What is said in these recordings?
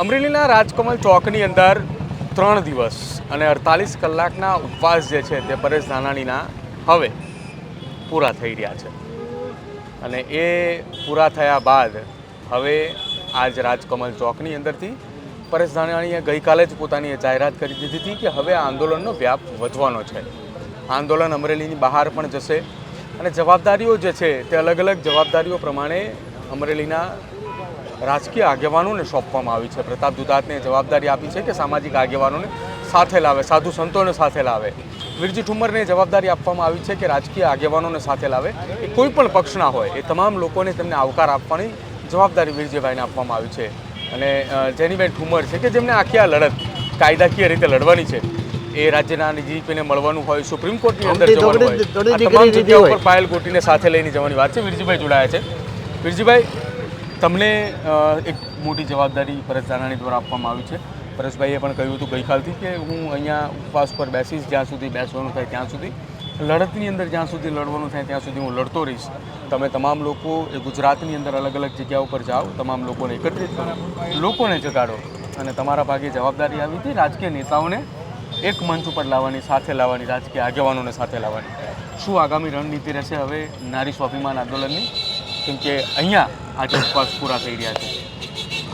અમરેલીના રાજકમલ ચોકની અંદર 3 દિવસ અને 48 કલાકના ઉપવાસ જે છે તે પરેશ ધાનાણીના હવે પૂરા થઈ રહ્યા છે અને એ પૂરા થયા બાદ હવે આજ રાજકમલ ચોકની અંદરથી પરેશ ધાનાણીએ ગઈકાલે જ પોતાની જાહેરાત કરી દીધી હતી કે હવે આ આંદોલનનો વ્યાપ વધવાનો છે. આંદોલન અમરેલીની બહાર પણ જશે અને જવાબદારીઓ જે છે તે અલગ અલગ જવાબદારીઓ પ્રમાણે અમરેલીના રાજકીય આગેવાનોને સોંપવામાં આવી છે. પ્રતાપ દુધાતને જવાબદારી આપી છે કે સામાજિક આગેવાનોને સાથે લાવે, સાધુ સંતોને સાથે લાવે. વીરજી ઠુમ્મરને જવાબદારી આપવામાં આવી છે કે રાજકીય આગેવાનોને સાથે લાવે. એ કોઈ પણ પક્ષના હોય એ તમામ લોકોને તેમને આવકાર આપવાની જવાબદારી વીરજીભાઈને આપવામાં આવી છે. અને જેનીબેન ઠુમ્મર છે કે જેમને આખી આ લડત કાયદાકીય રીતે લડવાની છે, એ રાજ્યના ડીજીપીને મળવાનું હોય, સુપ્રીમ કોર્ટની અંદર જવાનું હોય, આ તમામ જગ્યા ઉપર પાયલ ગોટીને સાથે લઈને જવાની વાત છે. વીરજીભાઈ જોડાયા છે. વીરજીભાઈ, તમને એક મોટી જવાબદારી પરેશ ધાનાણી દ્વારા આપવામાં આવી છે. પરેશભાઈએ પણ કહ્યું હતું ગઈકાલથી કે હું અહીંયા ઉપવાસ પર બેસીશ, જ્યાં સુધી બેસવાનું થાય ત્યાં સુધી, લડતની અંદર જ્યાં સુધી લડવાનું થાય ત્યાં સુધી હું લડતો રહીશ. તમે તમામ લોકો એ ગુજરાતની અંદર અલગ અલગ જગ્યાઓ પર જાઓ, તમામ લોકોને એકત્રિત કરો, લોકોને જગાડો અને તમારા ભાગે જવાબદારી આવી હતી રાજકીય નેતાઓને એક મંચ ઉપર લાવવાની, સાથે લાવવાની, રાજકીય આગેવાનોને સાથે લાવવાની. શું આગામી રણનીતિ રહેશે હવે નારી સ્વાભિમાન આંદોલનની? કેમ કે અહીંયા આજે ઉપવાસ પૂરા થઈ રહ્યા છે.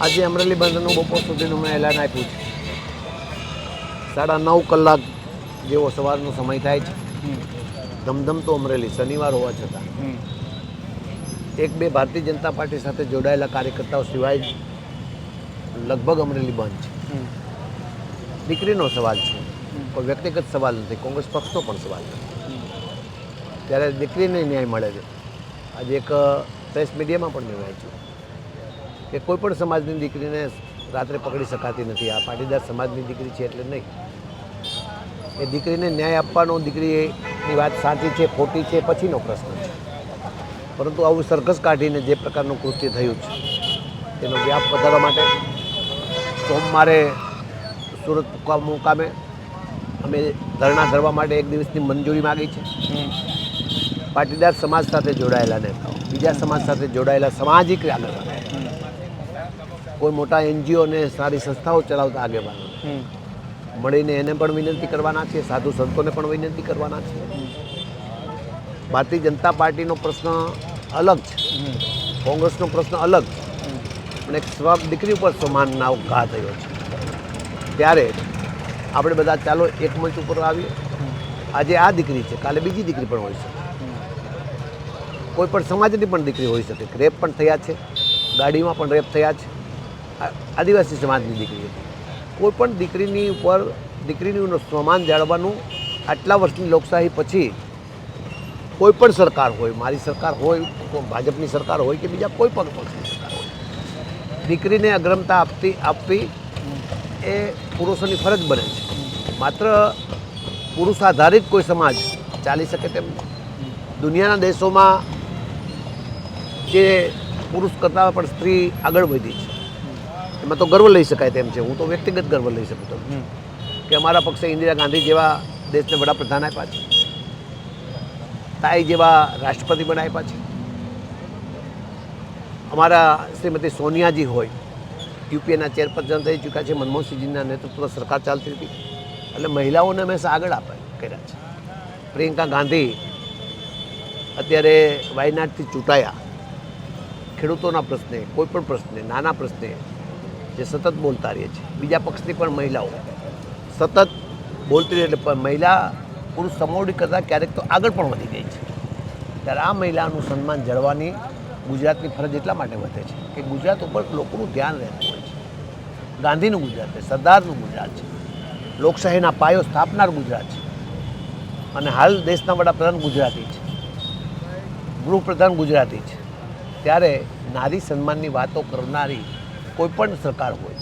આજે અમરેલી બંધનું બપોર સુધીનું મેં એલાન આપ્યું છે. 9.5 કલાક જેવો સવારનો સમય થાય છે. ધમધમતો અમરેલી, શનિવાર હોવા છતાં એક બે ભારતીય જનતા પાર્ટી સાથે જોડાયેલા કાર્યકર્તાઓ સિવાય લગભગ અમરેલી બંધ છે. દીકરીનો સવાલ છે, કોઈ વ્યક્તિગત સવાલ નથી, કોંગ્રેસ પક્ષનો પણ સવાલ નથી. ત્યારે દીકરીને ન્યાય મળે છે. આજે એક પ્રેસ મીડિયામાં પણ મેં વાંચ્યું કે કોઈ પણ સમાજની દીકરીને રાત્રે પકડી શકાતી નથી. આ પાટીદાર સમાજની દીકરી છે એટલે નહીં. એ દીકરીને ન્યાય આપવાનો, દીકરીની વાત સાચી છે ખોટી છે પછીનો પ્રશ્ન છે. પરંતુ આવું સરઘસ કાઢીને જે પ્રકારનું કૃત્ય થયું છે તેનો વ્યાપ વધારવા માટે સોમવારે સુરત મુકામે અમે ધરણા ધરવા માટે 1 દિવસની મંજૂરી માગી છે. પાટીદાર સમાજ સાથે જોડાયેલા નેતાઓ, બીજા સમાજ સાથે જોડાયેલા સામાજિક આગેવાનો, કોઈ મોટા NGO અને સારી સંસ્થાઓ ચલાવતા આગેવાનો મળીને એને પણ વિનંતી કરવાના છે, સાધુ સંતોને પણ વિનંતી કરવાના છે. ભારતીય જનતા પાર્ટીનો પ્રશ્ન અલગ છે, કોંગ્રેસનો પ્રશ્ન અલગ છે, પણ એક દીકરી ઉપર સમાનનો ઘા થયો છે. ત્યારે આપણે બધા ચાલો એક મંચ ઉપર આવીએ. આજે આ દીકરી છે, કાલે બીજી દીકરી પણ હોઈ શકે, કોઈ પણ સમાજની પણ દીકરી હોઈ શકે. રેપ પણ થયા છે, ગાડીમાં પણ રેપ થયા છે, આદિવાસી સમાજની દીકરી હતી. કોઈ પણ દીકરીની ઉપર દીકરીનું સ્વમાન જાળવવાનું આટલા વર્ષની લોકશાહી પછી કોઈ પણ સરકાર હોય, મારી સરકાર હોય, ભાજપની સરકાર હોય કે બીજા કોઈ પણ પક્ષની સરકાર હોય, દીકરીને અગ્રતા આપવી એ પુરુષોની ફરજ બને છે. માત્ર પુરુષ આધારિત કોઈ સમાજ ચાલી શકે તેમ દુનિયાના દેશોમાં જે પુરુષ કરતાં પણ સ્ત્રી આગળ વધી છે, એમાં તો ગર્વ લઈ શકાય તેમ છે. હું તો વ્યક્તિગત ગર્વ લઈ શકું છું કે અમારા પક્ષે ઇન્દિરા ગાંધી જેવા દેશને વડાપ્રધાન આપ્યા છે, તાઈ જેવા રાષ્ટ્રપતિ પણ આપ્યા છે. અમારા શ્રીમતી સોનિયાજી હોય, UPAના ચેરપર્સન થઈ ચૂક્યા છે, મનમોહનસિંહજીના નેતૃત્વ સરકાર ચાલતી હતી, એટલે મહિલાઓને હંમેશા આગળ કર્યા છે. પ્રિયંકા ગાંધી અત્યારે વાયનાડથી ચૂંટાયા, ખેડૂતોના પ્રશ્ને, કોઈ પણ પ્રશ્ને, નાના પ્રશ્ને જે સતત બોલતા રહે છે. બીજા પક્ષની પણ મહિલાઓ સતત બોલતી રહે, એટલે મહિલા પુરુષ સમોવડી કરતાં ક્યારેક તો આગળ પણ વધી ગઈ છે. ત્યારે આ મહિલાનું સન્માન જળવાની ગુજરાતની ફરજ એટલા માટે વધે છે કે ગુજરાત ઉપર લોકોનું ધ્યાન રહેતું હોય છે. ગાંધીનું ગુજરાત છે, સરદારનું ગુજરાત છે, લોકશાહીના પાયો સ્થાપનાર ગુજરાત છે. અને હાલ દેશના વડાપ્રધાન ગુજરાતી છે, ગૃહપ્રધાન ગુજરાતી છે. ત્યારે નારી સન્માનની વાતો કરનારી કોઈ પણ સરકાર હોય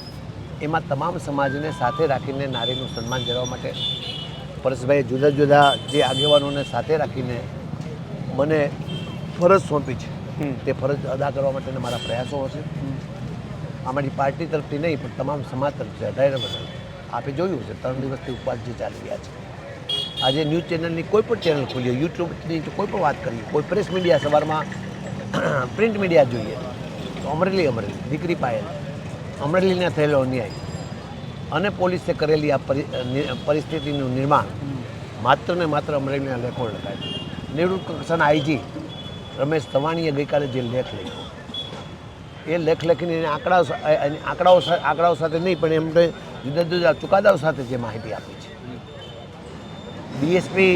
એમાં તમામ સમાજને સાથે રાખીને નારીનું સન્માન જળવવા માટે પરેશભાઈએ જુદા જુદા જે આગેવાનોને સાથે રાખીને મને ફરજ સોંપી છે, તે ફરજ અદા કરવા માટેના મારા પ્રયાસો હશે. અમારી પાર્ટી તરફથી નહીં પણ તમામ સમાજ તરફથી અઢારે બધા આપે જોયું છે 3 દિવસથી ઉપવાસ જે ચાલી રહ્યા છે. આજે ન્યૂઝ ચેનલની કોઈ પણ ચેનલ ખોલીએ, યુટ્યુબની કોઈ પણ વાત કરીએ, કોઈ પ્રેસ મીડિયા સવારમાં પ્રિન્ટ મીડિયા જોઈએ તો અમરેલી દીકરી પાયલ અમરેલીને થયેલો અન્યાય અને પોલીસે કરેલી આ પરિસ્થિતિનું નિર્માણ માત્ર ને માત્ર અમરેલીના લેખો લખાય. નિવૃત્ત કક્ષાના આઈજી રમેશ તવાણીએ ગઈકાલે જે લેખ લખ્યો એ લેખ લખીને એને આંકડાઓ સાથે નહીં પણ એમને જુદા જુદા ચુકાદાઓ સાથે જે માહિતી આપી છે. ડીએસપી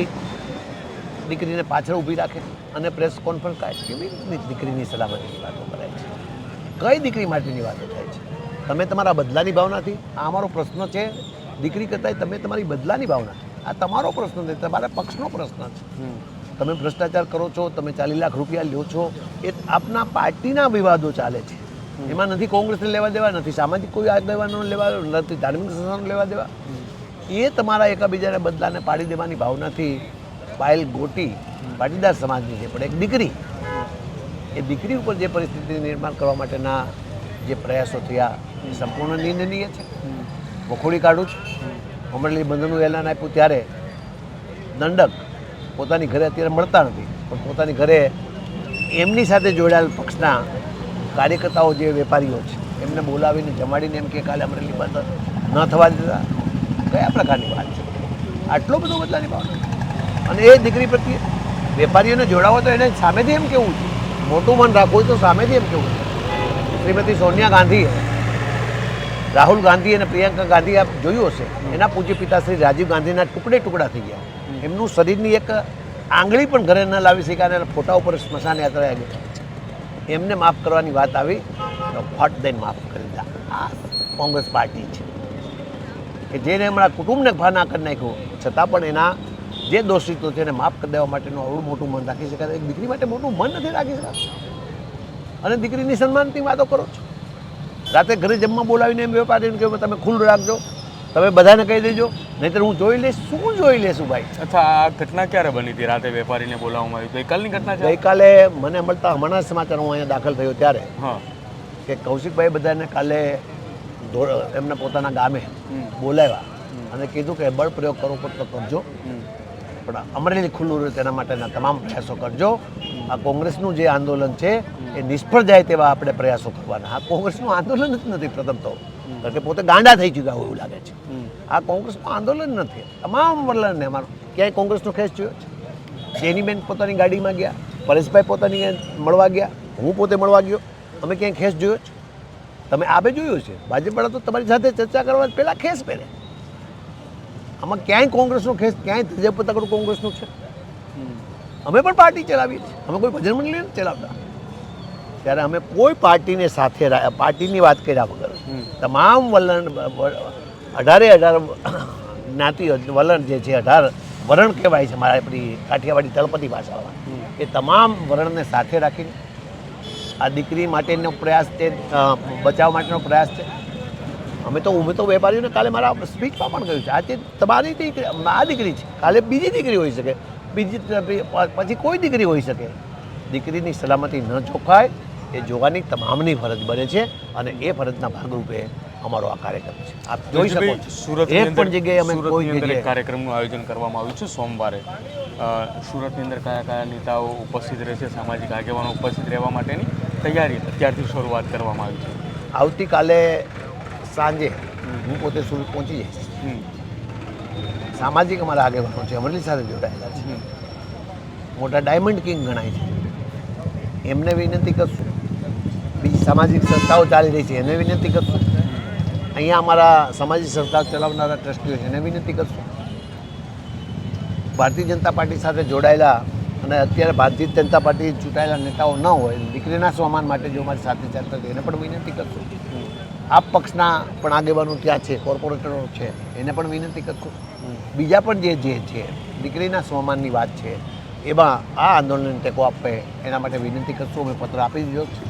દીકરીને પાછળ ઊભી રાખે અને પ્રેસ કોન્ફરન્સ કાઢે કેવી રીતની દીકરીની સલામતીની વાતો કરાય છે, કઈ દીકરી માટેની વાતો થાય છે. તમે તમારા બદલાની ભાવનાથી, આ અમારો પ્રશ્ન છે, દીકરી કરતાં તમે તમારી બદલાની ભાવનાથી, આ તમારો પ્રશ્ન નથી, તમારા પક્ષનો પ્રશ્ન છે. તમે ભ્રષ્ટાચાર કરો છો, તમે 40 લાખ રૂપિયા લ્યો છો, એ આપના પાર્ટીના વિવાદો ચાલે છે. એમાં નથી કોંગ્રેસને લેવા દેવા, નથી સામાજિક કોઈ આગેવાનો લેવા, નથી ધાર્મિક સંસ્થાનો લેવા દેવા. એ તમારા એકબીજાને બદલાને પાડી દેવાની ભાવનાથી પાયલ ગોટી પાટીદાર સમાજની છે, પણ એક દીકરી, એ દીકરી ઉપર જે પરિસ્થિતિ નિર્માણ કરવા માટેના જે પ્રયાસો થયા એ સંપૂર્ણ નિંદનીય છે. વખોડી કાઢું છું. અમરેલી બંધનું એલાન આપ્યું ત્યારે દંડક પોતાની ઘરે અત્યારે મળતા નથી, પણ પોતાની ઘરે એમની સાથે જોડાયેલ પક્ષના કાર્યકર્તાઓ જે વેપારીઓ છે એમને બોલાવીને જમાડીને એમ કે કાલે અમરેલી બંધ ન થવા દેતા. કયા પ્રકારની વાત છે? આટલો બધો બદલાની ભાવ. અને એ દીકરી પ્રત્યે વેપારીઓને જોડાવો તો એને સામેથી એમ કેવું છે, મોટું મન રાખવું હોય તો સામેથી એમ કેવું છે. શ્રીમતી સોનિયા ગાંધીએ, રાહુલ ગાંધી અને પ્રિયંકા ગાંધી આપ જોયું હશે, એના પૂજ્ય પિતા શ્રી રાજીવ ગાંધીના ટુકડે ટુકડા થઈ ગયા. એમનું શરીરની એક આંગળી પણ ઘરે ન લાવી શક્યા અને ફોટા ઉપર સ્મશાન યાત્રા ગયા. એમને માફ કરવાની વાત આવી તો ફટ દઈને માફ કરી દીધા. આ કોંગ્રેસ પાર્ટી છે કે જેને હમણાં કુટુંબને ભાના કરી નાખ્યું, છતાં પણ એના જે દોષિતો છે એને માફ કરી દેવા માટેનું આવડું મોટું મન રાખી શકાય. એક દીકરી માટે મોટું મન નથી રાખી શકાતું અને દીકરીની સન્માનની વાતો કરો છો. રાતે ઘરે જમવા બોલાવીને એમ વેપારીને કહ્યું તમે ખુલ્લું રાખજો, તમે બધાને કહી દેજો, નહીંતર હું જોઈ લઈશ. શું જોઈ લેશું ભાઈ? અચ્છા, આ ઘટના ક્યારે બની હતી? રાતે વેપારીને બોલાવવામાં આવ્યું? ગઈકાલની ઘટના છે? ગઈકાલે મને મળતા હમણાં સમાચાર હું અહીંયા દાખલ થયો ત્યારે હા કે કૌશિકભાઈ બધાને કાલે એમને પોતાના ગામે બોલાવ્યા અને કીધું કે બળ પ્રયોગ કરવો પડતો કરજો, પણ અમરેલી ખુલ્લું રહે તેના માટેના તમામ પ્રયાસો કરજો. આ કોંગ્રેસનું જે આંદોલન છે એ નિષ્ફળ જાય તેવા આપણે પ્રયાસો કરવાના. આ કોંગ્રેસનું આંદોલન જ નથી પ્રથમ તો, કારણ કે પોતે ગાંડા થઈ ચૂક્યા હોય એવું લાગે છે. આ કોંગ્રેસનું આંદોલન નથી. તમામ વલણને અમારો ક્યાંય કોંગ્રેસનો ખેસ જોયો છે? જેનીબેન પોતાની ગાડીમાં ગયા, પરેશભાઈ પોતાની મળવા ગયા, હું પોતે મળવા ગયો, અમે ક્યાંય ખેસ જોયો છે? તમે આપે જોયું છે? ભાજપવાળા તો તમારી સાથે ચર્ચા કરવા પહેલાં ખેસ પહેરે. આમાં ક્યાંય કોંગ્રેસનો ખેસ, ક્યાંય ધ્વજ પતાકડું કોંગ્રેસનું છે? અમે પણ પાર્ટી ચલાવીએ છીએ, અમે કોઈ ભજન મંડળી નથી ચલાવતા. ત્યારે અમે કોઈ પાર્ટીને સાથે, પાર્ટીની વાત કર્યા વગર તમામ વલણ 18 જ્ઞાતિ વલણ જે છે, 18 વરણ કહેવાય છે મારા આપણી કાઠિયાવાડી તળપદી ભાષામાં, એ તમામ વરણને સાથે રાખીને આ દીકરી માટેનો પ્રયાસ છે, બચાવ માટેનો પ્રયાસ છે. અમે તો વેપારીઓને કાલે મારા સ્પીચમાં પણ કહ્યું છે, આજે તમારી દીકરી આ દીકરી છે, કાલે બીજી દીકરી હોઈ શકે, બીજી પછી કોઈ દીકરી હોઈ શકે. દીકરીની સલામતી ન જોખાય એ જોવાની તમામની ફરજ બને છે અને એ ફરજના ભાગરૂપે અમારો આ કાર્યક્રમ છે. આપ જોઈ શકો છો એક પણ જગ્યાએ અમે કોઈ જગ્યાએ કાર્યક્રમનું આયોજન કરવામાં આવ્યું છે સોમવારે. સુરતની અંદર કયા કયા નેતાઓ ઉપસ્થિત રહેશે, સામાજિક આગેવાનો ઉપસ્થિત રહેવા માટેની તૈયારી અત્યારથી શરૂઆત કરવામાં આવી છે? આવતીકાલે સાંજે હું પોતે સુરત પહોંચી જઈશ. સામાજિક અમારા આગેવાનો છે, અમરેલી સાથે જોડાયેલા છે, મોટા ડાયમંડ કિંગ ગણાય છે, એમને વિનંતી કરશું. બીજી સામાજિક સંસ્થાઓ ચાલી રહી છે એને વિનંતી કરશું. અહીંયા અમારા સામાજિક સંસ્થાઓ ચલાવનારા ટ્રસ્ટીઓ છે એને વિનંતી કરશું. ભારતીય જનતા પાર્ટી સાથે જોડાયેલા અને અત્યારે ભારતીય જનતા પાર્ટી ચૂંટાયેલા નેતાઓ ન હોય, દીકરીના સન્માન માટે જો અમારી સાથે ચાલતા હોય એને પણ વિનંતી કરશું. આપ પક્ષના પણ આગેવાનો ત્યાં છે, કોર્પોરેટરો છે, એને પણ વિનંતી કરશું. બીજા પણ જે છે દીકરીના સન્માનની વાત છે એમાં આ આંદોલનને ટેકો આપે એના માટે વિનંતી કરશું. અમે પત્ર આપી દીધો છે.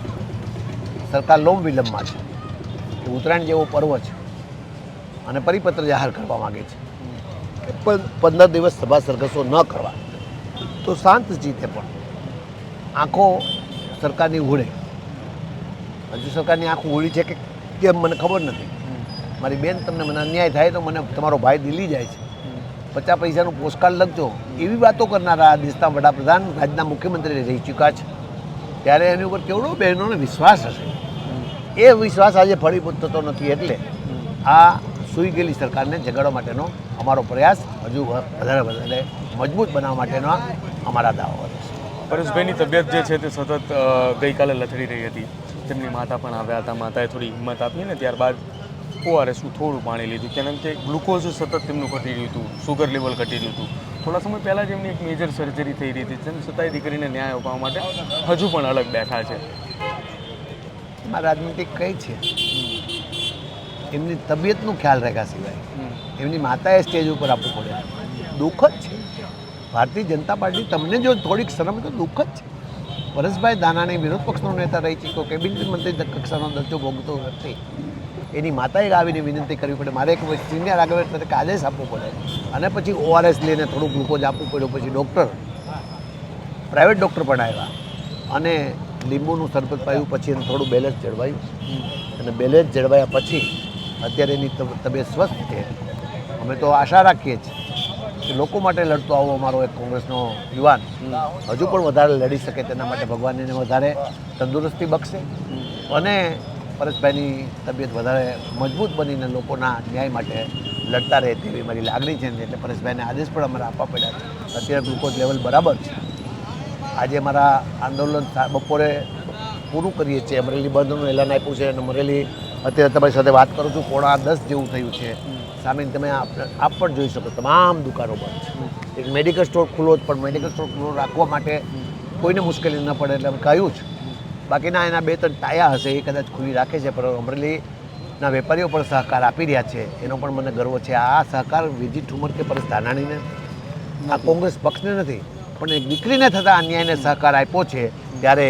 સરકાર લોમ વિલંબમાં છે કે ઉત્તરાયણ જેવો પર્વ છે અને પરિપત્ર જાહેર કરવા માગે છે કે 15 દિવસ સભા સરઘસો ન કરવા. તો શાંત જીતે પણ આંખો સરકારની ઉઘડે. હજુ સરકારની આંખો ઉઘડી છે કે કેમ મને ખબર નથી. મારી બેન, તમને મને અન્યાય થાય તો મને તમારો ભાઈ દિલ્હી જાય છે, 50 પૈસાનું પોસ્ટકાર્ડ લખજો, એવી વાતો કરનારા આ દેશના વડાપ્રધાન, રાજ્યના મુખ્યમંત્રી રહી ચૂક્યા છે. ત્યારે એની ઉપર કેવડો બહેનોને વિશ્વાસ હશે? એ વિશ્વાસ આજે ફળીભૂત થતો નથી. એટલે આ સૂઈ ગયેલી સરકારને જગાડવા માટેનો અમારો પ્રયાસ હજુ વધારે મજબૂત બનાવવા માટેનો અમારા દાવો છે. પરેશભાઈની તબિયત જે છે તે સતત ગઈકાલે લથડી રહી હતી. તેમની માતા પણ આવ્યા હતા. માતાએ થોડી હિંમત આપી ને ત્યારબાદ ઓઆરએસનું થોડું પાણી લીધું, કારણ કે ગ્લુકોઝ સતત તેમનું ઘટી રહ્યું હતું, સુગર લેવલ ઘટી રહ્યું હતું. થોડા સમય પહેલાં જ એમની એક મેજર સર્જરી થઈ રહી હતી, તેમ છતાંય દીકરીને ન્યાય અપાવવા માટે હજુ પણ અલગ બેઠા છે. એમાં રાજનીતિ કઈ છે? એમની તબિયતનું ખ્યાલ રાખ્યા સિવાય એમની માતાએ સ્ટેજ ઉપર આપવું પડે. દુઃખ જ છે. ભારતીય જનતા પાર્ટી, તમને જો થોડીક શરમ તો દુઃખ જ છે. પરેશભાઈ દાનાણી વિરોધ પક્ષનો નેતા રહી ચૂક્યો, કેબિનેટ મંત્રી કક્ષાનો દરજ્જો ભોગવતો નથી. એની માતાએ આવીને વિનંતી કરવી પડે, મારે એક સિનિયર આગળ તરીકે આદેશ આપવો પડે, અને પછી ઓઆરએસ લઈને થોડું ગ્લુકોઝ આપવું પડ્યું. પછી ડૉક્ટર, પ્રાઇવેટ ડૉક્ટર પણ આવ્યા અને લીંબુનું શરબત પાયું. પછી એને થોડું બેલેન્સ જળવાયું, અને બેલેન્સ જળવાયા પછી અત્યારે એની તબિયત સ્વસ્થ છે. અમે તો આશા રાખીએ છીએ કે લોકો માટે લડતો આવો અમારો એક કોંગ્રેસનો યુવાન હજુ પણ વધારે લડી શકે, તેના માટે ભગવાન એને વધારે તંદુરસ્તી બક્ષે અને પરેશભાઈની તબિયત વધારે મજબૂત બનીને લોકોના ન્યાય માટે લડતા રહે તેવી મારી લાગણી છે. એટલે પરેશભાઈને આદેશ પણ અમારે આપવા પડ્યા છે. અત્યારે ગ્લુકોઝ લેવલ બરાબર છે. આજે મારા આંદોલન બપોરે પૂરું કરીએ છીએ. અમરેલી બંધનું એલાન આપ્યું છે અને અમરેલી અત્યારે તમારી સાથે વાત કરું છું 9:30 જેવું થયું છે. સામે તમે આપ પણ જોઈ શકો, તમામ દુકાનો બંધ છે. એક મેડિકલ સ્ટોર ખુલ્લો જ, પણ મેડિકલ સ્ટોર ખુલ્લો રાખવા માટે કોઈને મુશ્કેલી ન પડે એટલે અમે કહ્યું છે. બાકીના એના 2-3 ટાયા હશે એ કદાચ ખુલ્લી રાખે છે, પણ અમરેલીના વેપારીઓ પણ સહકાર આપી રહ્યા છે. એનો પણ મને ગર્વ છે. આ સહકાર વિજી ઠુમર કે પરેશ ધાનાણીને, આ કોંગ્રેસ પક્ષને નથી, પણ એક દીકરીને થતા અન્યાયને સહકાર આપ્યો છે. ત્યારે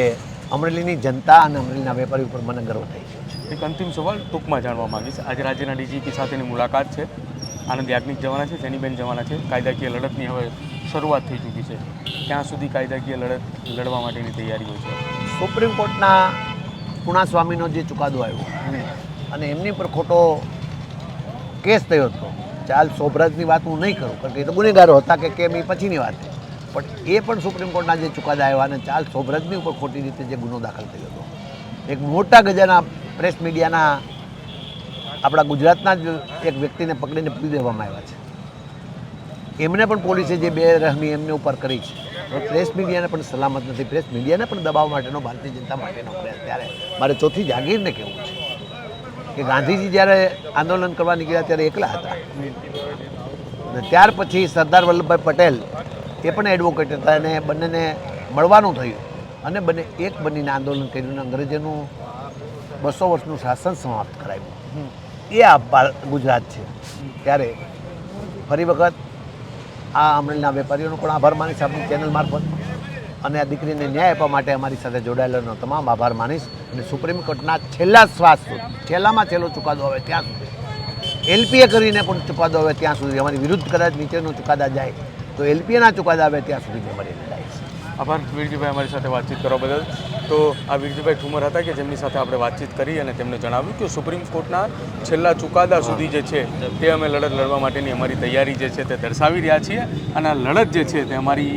અમરેલીની જનતા અને અમરેલીના વેપારી ઉપર મને ગર્વ થઈ ગયો છે. એક અંતિમ સવાલ ટૂંકમાં જાણવા માંગીશ. આજે રાજ્યના ડીજીપી સાથેની મુલાકાત છે. આનંદ યાજ્ઞિક જવાના છે, જેનીબેન જવાના છે. કાયદાકીય લડતની હવે શરૂઆત થઈ ચૂકી છે. ક્યાં સુધી કાયદાકીય લડત લડવા માટેની તૈયારીઓ છે? સુપ્રીમ કોર્ટના પુણાસ્વામીનો જે ચુકાદો આવ્યો અને એમની પર ખોટો કેસ થયો હતો. ચાલ શોભરાજની વાત હું નહીં કરું, કારણ કે એ તો ગુનેગારો હતા કે કેમ એ પછીની વાત છે, પણ એ પણ સુપ્રીમ કોર્ટના જે ચુકાદા આવ્યા અને ચાલ શોભરાજની ઉપર ખોટી રીતે જે ગુનો દાખલ થયો હતો, એક મોટા ગજાના પ્રેસ મીડિયાના આપણા ગુજરાતના જ એક વ્યક્તિને પકડીને પૂરી દેવામાં આવ્યા છે. એમને પણ પોલીસે જે બેરહમી એમને ઉપર કરી છે. પ્રેસ મીડિયાને પણ સલામત નથી. પ્રેસ મીડિયાને પણ દબાવવા માટેનો ભારતીય જનતા પાર્ટીનો પ્રયાસ. ત્યારે મારે ચોથી જાગીરને કહેવું છે કે ગાંધીજી જ્યારે આંદોલન કરવા નીકળ્યા ત્યારે એકલા હતા, અને ત્યાર પછી સરદાર વલ્લભભાઈ પટેલ એ પણ એડવોકેટ હતા, અને બંનેને મળવાનું થયું અને બંને એક બનીને આંદોલન કર્યું, અંગ્રેજોનું 200 વર્ષનું શાસન સમાપ્ત કરાવ્યું. એ આ ગુજરાત છે. ત્યારે ફરી વખત આ અમરેલીના વેપારીઓનો પણ આભાર માનીશ આપણી ચેનલ મારફત, અને આ દીકરીને ન્યાય આપવા માટે અમારી સાથે જોડાયેલાનો તમામ આભાર માનીશ. અને સુપ્રીમ કોર્ટના છેલ્લા શ્વાસ સુધી, છેલ્લામાં છેલ્લો ચુકાદો આવે ત્યાં સુધી, એલપીએ કરીને પણ ચુકાદો આવે ત્યાં સુધી, અમારી વિરુદ્ધ કદાચ નીચેનો ચુકાદા જાય તો એલપીએના ચુકાદા આવે ત્યાં સુધી અમારી લડાઈ છે. આભાર વીરજીભાઈ, અમારી સાથે વાતચીત કરવા બદલ. તો આ વીરજીભાઈ ઠુમર હતા કે જેમની સાથે આપણે વાતચીત કરી અને તેમને જણાવ્યું કે સુપ્રીમ કોર્ટના છેલ્લા ચુકાદા સુધી જે છે તે અમે લડત લડવા માટેની અમારી તૈયારી જે છે તે દર્શાવી રહ્યા છીએ, અને આ લડત જે છે તે અમારી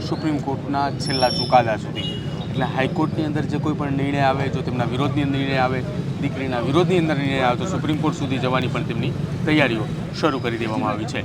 સુપ્રીમ કોર્ટના છેલ્લા ચુકાદા સુધી, એટલે હાઈકોર્ટની અંદર જે કોઈ પણ નિર્ણય આવે, જો તેમના વિરોધની નિર્ણય આવે, દીકરીના વિરોધની અંદર નિર્ણય આવે, તો સુપ્રીમ કોર્ટ સુધી જવાની પણ તેમની તૈયારીઓ શરૂ કરી દેવામાં આવી છે.